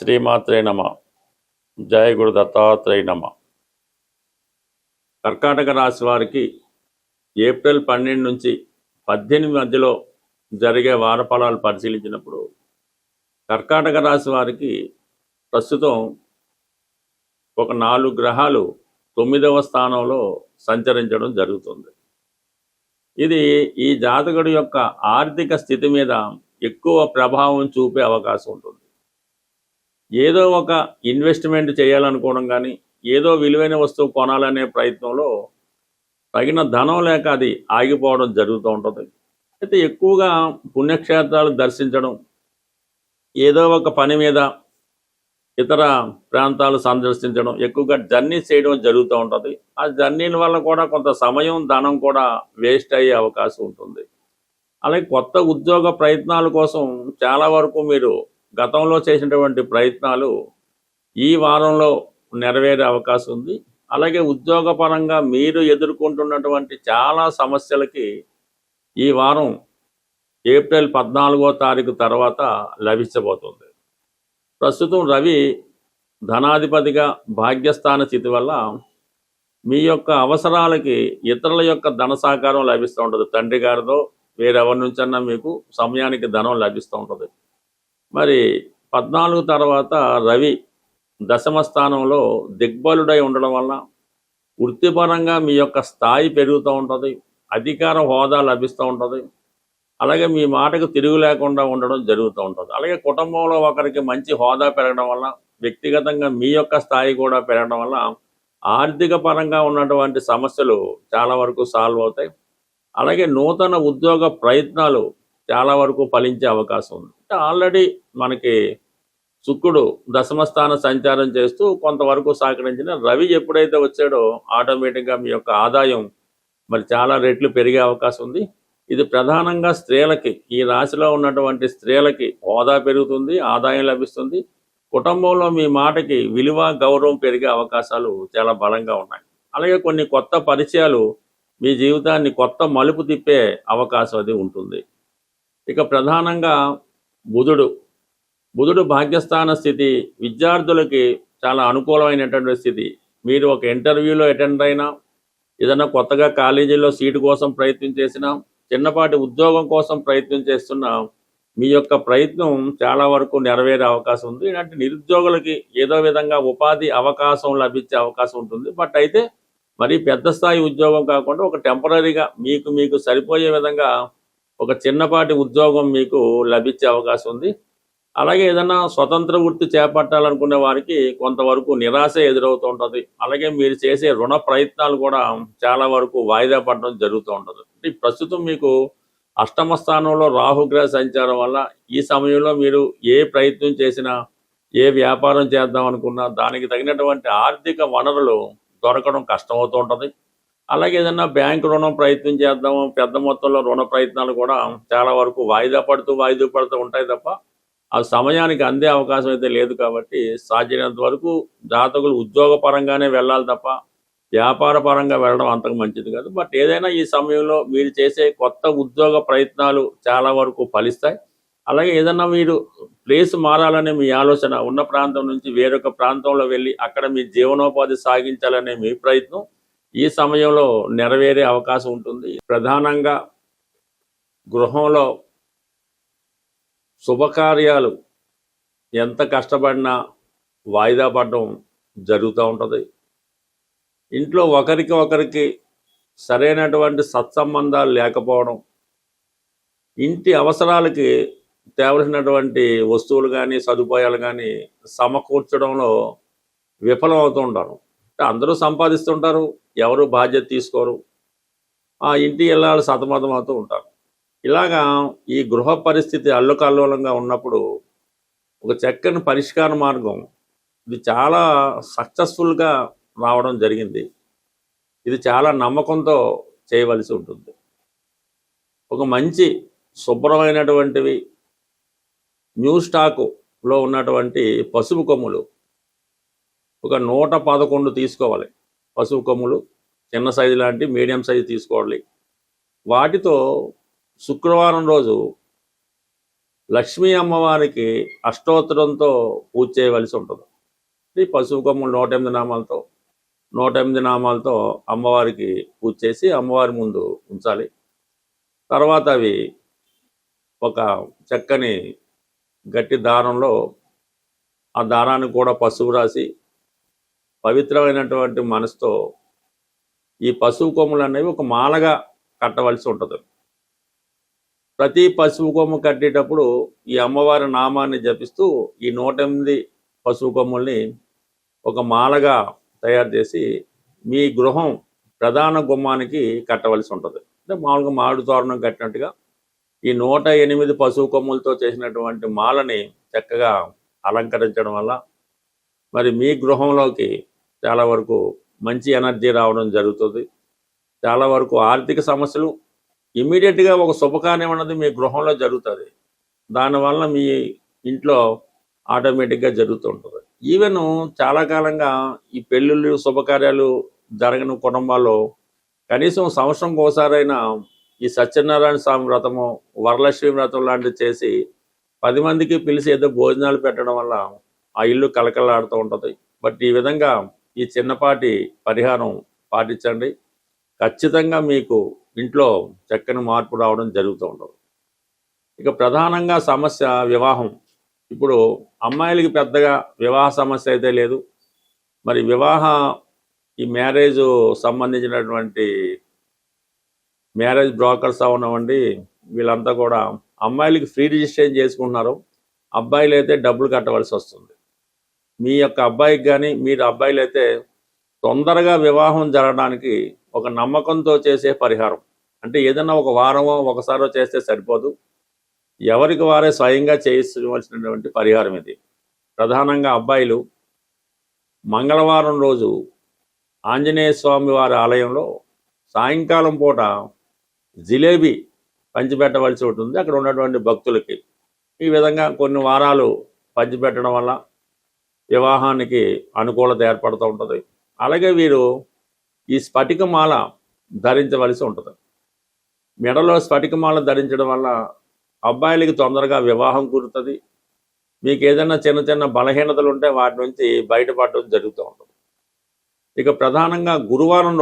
శ్రీమాత్రే నమ. జయ గురు దత్తాత్రేయ నమ. కర్కాటక రాశి వారికి ఏప్రిల్ 12 నుంచి 18 మధ్యలో జరిగే వార ఫలాలు పరిశీలించినప్పుడు కర్కాటక రాశి వారికి ప్రస్తుతం ఒక 4 గ్రహాలు 9వ స్థానంలో సంచరించడం జరుగుతుంది. ఇది ఈ జాతకుడి యొక్క ఆర్థిక స్థితి మీద ఎక్కువ ప్రభావం చూపే అవకాశం ఉంటుంది. ఏదో ఒక ఇన్వెస్ట్మెంట్ చేయాలనుకోవడం కానీ, ఏదో విలువైన వస్తువు కొనాలనే ప్రయత్నంలో తగిన ధనం లేక అది ఆగిపోవడం జరుగుతూ ఉంటుంది. అయితే ఎక్కువగా పుణ్యక్షేత్రాలు దర్శించడం, ఏదో ఒక పని మీద ఇతర ప్రాంతాలు సందర్శించడం, ఎక్కువగా జర్నీ చేయడం జరుగుతూ ఉంటుంది. ఆ జర్నీల వల్ల కూడా కొంత సమయం, ధనం కూడా వేస్ట్ అయ్యే అవకాశం ఉంటుంది. అలాగే కొత్త ఉద్యోగ ప్రయత్నాల కోసం చాలా వరకు మీరు గతంలో చేసినటువంటి ప్రయత్నాలు ఈ వారంలో నెరవేరే అవకాశం ఉంది. అలాగే ఉద్యోగపరంగా మీరు ఎదుర్కొంటున్నటువంటి చాలా సమస్యలకి ఈ వారం ఏప్రిల్ 14వ తారీఖు తర్వాత లభించబోతుంది. ప్రస్తుతం రవి ధనాధిపతిగా భాగ్యస్థాన స్థితి వల్ల మీ యొక్క అవసరాలకి ఇతరుల యొక్క ధన సహకారం లభిస్తూ ఉంటుంది. తండ్రి గారితో వేరెవరి నుంచన్నా మీకు సమయానికి ధనం లభిస్తూ ఉంటుంది. మరి 14 తర్వాత రవి దశమ స్థానంలో దిగ్బలుడై ఉండడం వల్ల వృత్తిపరంగా మీ యొక్క స్థాయి పెరుగుతూ ఉంటుంది, అధికార హోదా లభిస్తూ ఉంటుంది. అలాగే మీ మాటకు తిరుగు లేకుండా ఉండడం జరుగుతూ ఉంటుంది. అలాగే కుటుంబంలో ఒకరికి మంచి హోదా పెరగడం వల్ల, వ్యక్తిగతంగా మీ యొక్క స్థాయి కూడా పెరగడం వల్ల ఆర్థిక పరంగా ఉన్నటువంటి సమస్యలు చాలా వరకు సాల్వ్ అవుతాయి. అలాగే నూతన ఉద్యోగ ప్రయత్నాలు చాలా వరకు ఫలించే అవకాశం ఉంది. ఆల్రెడీ మనకి శుక్రుడు దశమస్థాన సంచారం చేస్తూ కొంతవరకు సహకరించిన రవి ఎప్పుడైతే వచ్చాడో ఆటోమేటిక్గా మీ యొక్క ఆదాయం మరి చాలా రెట్లు పెరిగే అవకాశం ఉంది. ఇది ప్రధానంగా స్త్రీలకి, ఈ రాశిలో ఉన్నటువంటి స్త్రీలకి హోదా పెరుగుతుంది, ఆదాయం లభిస్తుంది. కుటుంబంలో మీ మాటకి విలువ, గౌరవం పెరిగే అవకాశాలు చాలా బలంగా ఉన్నాయి. అలాగే కొన్ని కొత్త పరిచయాలు మీ జీవితాన్ని కొత్త మలుపు తిప్పే అవకాశం అది ఉంటుంది. ఇక ప్రధానంగా బుధుడు భాగ్యస్థాన స్థితి విద్యార్థులకి చాలా అనుకూలమైనటువంటి స్థితి. మీరు ఒక ఇంటర్వ్యూలో అటెండ్ అయినా, ఏదైనా కొత్తగా కాలేజీలో సీటు కోసం ప్రయత్నం చేసినా, చిన్నపాటి ఉద్యోగం కోసం ప్రయత్నం చేస్తున్నా మీ యొక్క ప్రయత్నం చాలా వరకు నెరవేరే అవకాశం ఉంది. ఇలాంటి నిరుద్యోగులకి ఏదో విధంగా ఉపాధి అవకాశం లభించే అవకాశం ఉంటుంది. బట్ అయితే మరి పెద్ద స్థాయి ఉద్యోగం కాకుండా ఒక టెంపరీగా మీకు సరిపోయే విధంగా ఒక చిన్నపాటి ఉద్యోగం మీకు లభించే అవకాశం ఉంది. అలాగే ఏదైనా స్వతంత్ర వృత్తి చేపట్టాలనుకునే వారికి కొంతవరకు నిరాశ ఎదురవుతూ ఉంటుంది. అలాగే మీరు చేసే రుణ ప్రయత్నాలు కూడా చాలా వరకు వాయిదా పడడం జరుగుతూ ఉంటుంది. ప్రస్తుతం మీకు అష్టమ స్థానంలో రాహుగ్రహ సంచారం వల్ల ఈ సమయంలో మీరు ఏ ప్రయత్నం చేసినా, ఏ వ్యాపారం చేద్దాం అనుకున్నా దానికి తగినటువంటి ఆర్థిక వనరులు దొరకడం కష్టమవుతూ ఉంటుంది. అలాగే ఏదైనా బ్యాంకు రుణం ప్రయత్నం చేద్దాము, పెద్ద మొత్తంలో రుణ ప్రయత్నాలు కూడా చాలా వరకు వాయిదా పడుతూ ఉంటాయి తప్ప ఆ సమయానికి అందే అవకాశం అయితే లేదు. కాబట్టి సాధ్యమైనంత వరకు జాతకులు ఉద్యోగ పరంగానే వెళ్ళాలి తప్ప వ్యాపార పరంగా వెళ్ళడం అంతకు మంచిది కాదు. బట్ ఏదైనా ఈ సమయంలో మీరు చేసే కొత్త ఉద్యోగ ప్రయత్నాలు చాలా వరకు ఫలిస్తాయి. అలాగే ఏదైనా మీరు ప్లేస్ మారాలనే మీ ఆలోచన, ఉన్న ప్రాంతం నుంచి వేరొక ప్రాంతంలో వెళ్ళి అక్కడ మీ జీవనోపాధి సాగించాలనే మీ ప్రయత్నం ఈ సమయంలో నెరవేరే అవకాశం ఉంటుంది. ప్రధానంగా గృహంలో శుభకార్యాలు ఎంత కష్టపడినా వాయిదా పడడం జరుగుతూ ఉంటుంది. ఇంట్లో ఒకరికి సరైనటువంటి సత్సంబంధాలు లేకపోవడం, ఇంటి అవసరాలకి తేవలసినటువంటి వస్తువులు కానీ సదుపాయాలు కానీ సమకూర్చడంలో విఫలం అవుతూ ఉంటారు. అందరూ సంపాదిస్తుంటారు, ఎవరు బాధ్యత తీసుకోరు, ఆ ఇంటి ఇళ్ళాలు సతమతం అవుతూ ఉంటారు. ఇలాగా ఈ గృహ పరిస్థితి అల్లుకల్లోలంగా ఉన్నప్పుడు ఒక చక్కని పరిష్కార మార్గం ఇది చాలా సక్సెస్ఫుల్గా రావడం జరిగింది. ఇది చాలా నమ్మకంతో చేయవలసి ఉంటుంది. ఒక మంచి శుభ్రమైనటువంటివి న్యూ స్టాకులో ఉన్నటువంటి పసుపు కొమ్ములు ఒక 111 తీసుకోవాలి. పసుపు కొమ్ములు చిన్న సైజు లాంటి మీడియం సైజు తీసుకోవాలి. వాటితో శుక్రవారం రోజు లక్ష్మీ అమ్మవారికి అష్టోత్తరంతో పూజ చేయవలసి ఉంటుంది. ఈ పసుపు కొమ్ములు 108 నామాలతో అమ్మవారికి పూజ చేసి అమ్మవారి ముందు ఉంచాలి. తర్వాత అవి ఒక చక్కని గట్టి దారంలో ఆ దారాన్ని కూడా పసుపు రాసి పవిత్రమైనటువంటి మనసుతో ఈ పసుపు కొమ్ములు అనేవి ఒక మాలగా కట్టవలసి ఉంటుంది. ప్రతి పసుపు కొమ్ము కట్టేటప్పుడు ఈ అమ్మవారి నామాన్ని జపిస్తూ ఈ 108 పసుపు కొమ్ముల్ని ఒక మాలగా తయారు చేసి మీ గృహం ప్రధాన గుమ్మానికి కట్టవలసి ఉంటుంది. అంటే మామూలుగా మామిడి తోరణం కట్టినట్టుగా ఈ 108 పసుపు కొమ్ములతో చేసినటువంటి మాలని చక్కగా అలంకరించడం వల్ల మరి మీ గృహంలోకి చాలా వరకు మంచి ఎనర్జీ రావడం జరుగుతుంది. చాలా వరకు ఆర్థిక సమస్యలు ఇమ్మీడియట్గా ఒక శుభకార్యం అన్నది మీ గృహంలో జరుగుతుంది. దానివల్ల మీ ఇంట్లో ఆటోమేటిక్గా జరుగుతూ ఉంటుంది. ఈవెన్ చాలా కాలంగా ఈ పెళ్ళిళ్ళు శుభకార్యాలు జరగని కుటుంబాల్లో కనీసం సంవత్సరంకి ఒకసారైనా ఈ సత్యనారాయణ స్వామి వ్రతము, వరలక్ష్మి వ్రతం లాంటివి చేసి 10 మందికి పిలిచి ఏదో భోజనాలు పెట్టడం వల్ల ఆ ఇల్లు కలకలాడుతూ ఉంటుంది. బట్ ఈ విధంగా ఈ చిన్నపాటి పరిహారం పాటించండి. ఖచ్చితంగా మీకు ఇంట్లో చక్కని మార్పు రావడం జరుగుతూ ఉంటుంది. ఇక ప్రధానంగా సమస్య వివాహం. ఇప్పుడు అమ్మాయిలకి పెద్దగా వివాహ సమస్య అయితే లేదు. మరి ఈ మ్యారేజ్ సంబంధించినటువంటి మ్యారేజ్ బ్రోకర్స్ అవనివ్వండి, వీళ్ళంతా కూడా అమ్మాయిలకి ఫ్రీ రిజిస్ట్రేషన్ చేసుకుంటున్నారు. అబ్బాయిలు అయితే డబ్బులు కట్టవలసి వస్తుంది. మీ యొక్క అబ్బాయికి కానీ మీరు అబ్బాయిలు అయితే తొందరగా వివాహం జరగడానికి ఒక నమ్మకంతో చేసే పరిహారం. అంటే ఏదైనా ఒక వారమో ఒకసారో చేస్తే సరిపోదు. ఎవరికి వారే స్వయంగా చేయించవలసినటువంటి పరిహారం ఇది. ప్రధానంగా అబ్బాయిలు మంగళవారం రోజు ఆంజనేయ స్వామి వారి ఆలయంలో సాయంకాలం పూట జిలేబీ పంచిపెట్టవలసి ఉంటుంది అక్కడ ఉన్నటువంటి భక్తులకి. ఈ విధంగా కొన్ని వారాలు పంచిపెట్టడం వల్ల వివాహానికి అనుకూలత ఏర్పడుతూ ఉంటుంది. అలాగే వీరు ఈ స్ఫటికమాల ధరించవలసి ఉంటుంది. మెడలో స్ఫటికమాల ధరించడం వల్ల అబ్బాయిలకి తొందరగా వివాహం కుదురుతుంది. మీకు ఏదైనా చిన్న చిన్న బలహీనతలు ఉంటే వాటి నుంచి బయటపడడం జరుగుతూ ఉంటుంది. ఇక ప్రధానంగా గురువారం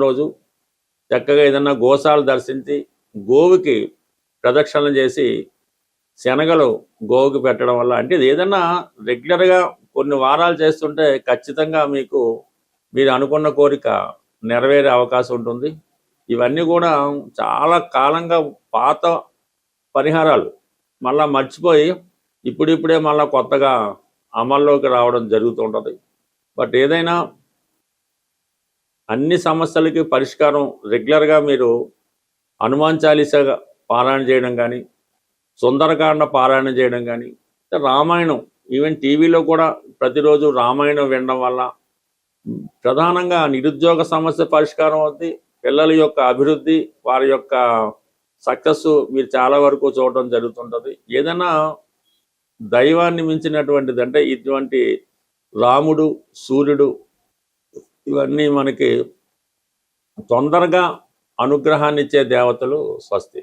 రోజు చక్కగా ఏదైనా గోశాలు దర్శించి గోవుకి ప్రదక్షిణలు చేసి శనగలు గోవుకి పెట్టడం వల్ల, అంటే ఏదైనా రెగ్యులర్గా కొన్ని వారాలు చేస్తుంటే ఖచ్చితంగా మీరు అనుకున్న కోరిక నెరవేరే అవకాశం ఉంటుంది. ఇవన్నీ కూడా చాలా కాలంగా పాత పరిహారాలు మళ్ళీ మర్చిపోయి ఇప్పుడిప్పుడే మళ్ళీ కొత్తగా అమల్లోకి రావడం జరుగుతూ ఉంటుంది. బట్ ఏదైనా అన్ని సమస్యలకి పరిష్కారం రెగ్యులర్గా మీరు హనుమాన్ చాలీసా పారాయణ చేయడం కానీ, సుందరకాండ పారాయణ చేయడం కానీ, రామాయణం ఈవెన్ టీవీలో కూడా ప్రతిరోజు రామాయణం వినడం వల్ల ప్రధానంగా నిరుద్యోగ సమస్య పరిష్కారం అవుతుంది. పిల్లల యొక్క అభివృద్ధి, వారి యొక్క సక్సెస్ మీరు చాలా వరకు చూడటం జరుగుతుంటుంది. ఏదైనా దైవాన్ని మించినటువంటిది అంటే ఇటువంటి రాముడు, సూర్యుడు ఇవన్నీ మనకి తొందరగా అనుగ్రహాన్ని ఇచ్చే దేవతలు. స్వస్తి.